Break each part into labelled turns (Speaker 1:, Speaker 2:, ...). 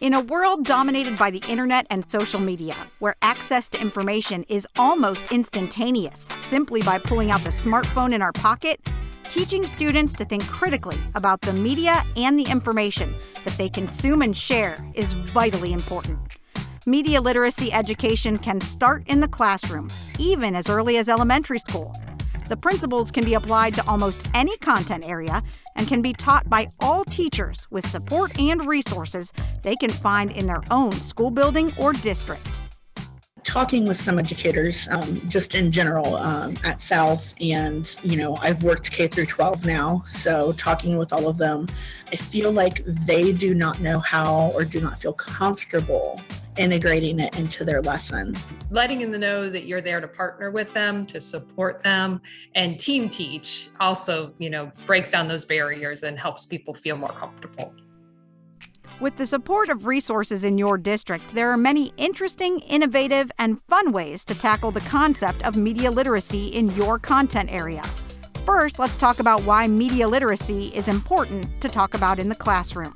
Speaker 1: In a world dominated by the internet and social media, where access to information is almost instantaneous simply by pulling out the smartphone in our pocket, teaching students to think critically about the media and the information that they consume and share is vitally important. Media literacy education can start in the classroom, even as early as elementary school. The principles can be applied to almost any content area and can be taught by all teachers with support and resources they can find in their own school building or district.
Speaker 2: Talking with some educators, just in general, at South, and I've worked K through 12 now, so talking with all of them, I feel like they do not know how or do not feel comfortable integrating it into their lesson.
Speaker 3: Letting them know that you're there to partner with them, to support them, and team teach also, breaks down those barriers and helps people feel more comfortable.
Speaker 1: With the support of resources in your district, there are many interesting, innovative, and fun ways to tackle the concept of media literacy in your content area. First, let's talk about why media literacy is important to talk about in the classroom.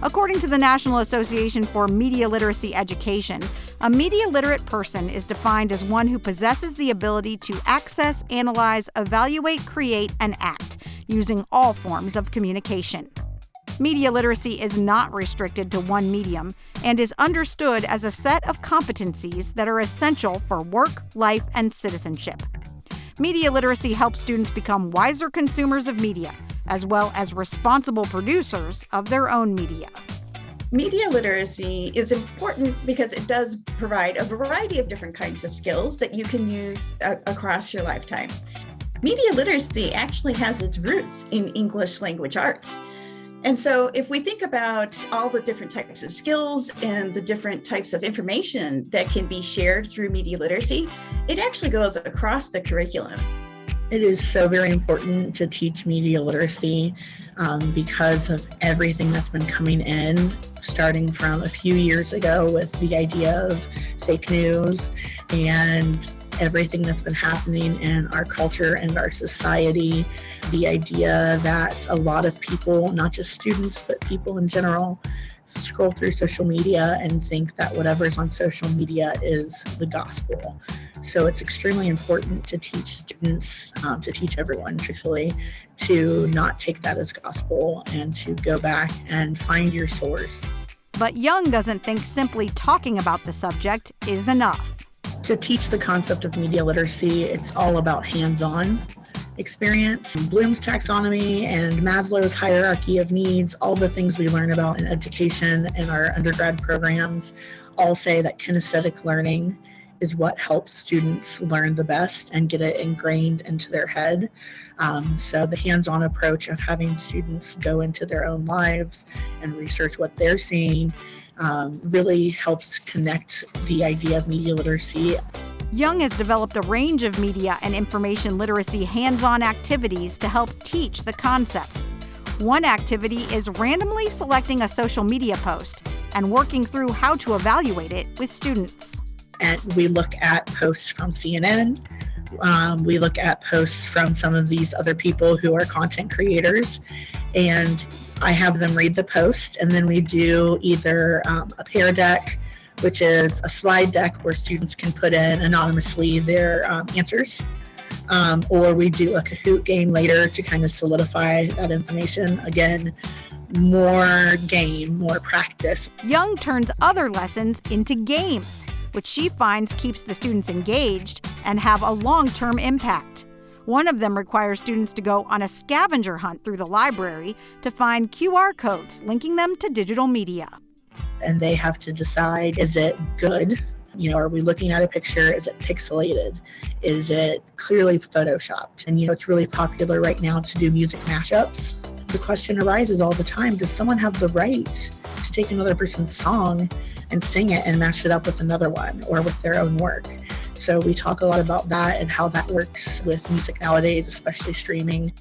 Speaker 1: According to the National Association for Media Literacy Education, a media literate person is defined as one who possesses the ability to access, analyze, evaluate, create, and act using all forms of communication. Media literacy is not restricted to one medium and is understood as a set of competencies that are essential for work, life, and citizenship. Media literacy helps students become wiser consumers of media, as well as responsible producers of their own media.
Speaker 4: Media literacy is important because it does provide a variety of different kinds of skills that you can use across your lifetime. Media literacy actually has its roots in English language arts. And so if we think about all the different types of skills and the different types of information that can be shared through media literacy, it actually goes across the curriculum.
Speaker 2: It is so very important to teach media literacy because of everything that's been coming in, starting from a few years ago with the idea of fake news and everything that's been happening in our culture and our society. The idea that a lot of people, not just students, but people in general, scroll through social media and think that whatever's on social media is the gospel. So it's extremely important to teach students, to teach everyone, truthfully, to not take that as gospel and to go back and find your source.
Speaker 1: But Young doesn't think simply talking about the subject is enough.
Speaker 2: To teach the concept of media literacy, it's all about hands-on experience. Bloom's taxonomy and Maslow's hierarchy of needs, all the things we learn about in education and our undergrad programs, all say that kinesthetic learning is what helps students learn the best and get it ingrained into their head. So the hands-on approach of having students go into their own lives and research what they're seeing really helps connect the idea of media literacy.
Speaker 1: Young has developed a range of media and information literacy hands-on activities to help teach the concept. One activity is randomly selecting a social media post and working through how to evaluate it with students.
Speaker 2: And we look at posts from CNN. We look at posts from some of these other people who are content creators, and I have them read the post, and then we do either a pear deck, which is a slide deck where students can put in anonymously their answers, or we do a Kahoot game later to kind of solidify that information. Again, more game, more practice.
Speaker 1: Young turns other lessons into games, which she finds keeps the students engaged and have a long-term impact. One of them requires students to go on a scavenger hunt through the library to find QR codes linking them to digital media.
Speaker 2: And they have to decide, is it good? Are we looking at a picture? Is it pixelated? Is it clearly photoshopped? And it's really popular right now to do music mashups. The question arises all the time, does someone have the right to take another person's song and sing it and mash it up with another one or with their own work? So we talk a lot about that and how that works with music nowadays, especially streaming.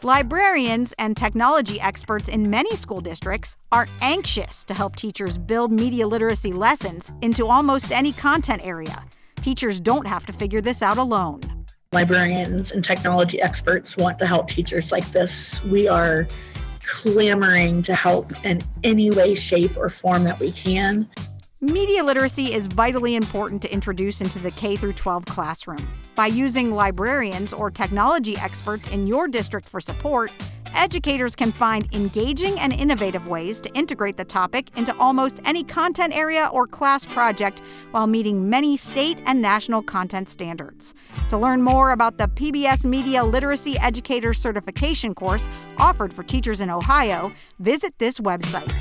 Speaker 1: Librarians and technology experts in many school districts are anxious to help teachers build media literacy lessons into almost any content area. Teachers don't have to figure this out alone.
Speaker 2: Librarians and technology experts want to help teachers like this. We are clamoring to help in any way, shape, or form that we can.
Speaker 1: Media literacy is vitally important to introduce into the K-12 classroom. By using librarians or technology experts in your district for support, educators can find engaging and innovative ways to integrate the topic into almost any content area or class project while meeting many state and national content standards. To learn more about the PBS Media Literacy Educator Certification course offered for teachers in Ohio, visit this website,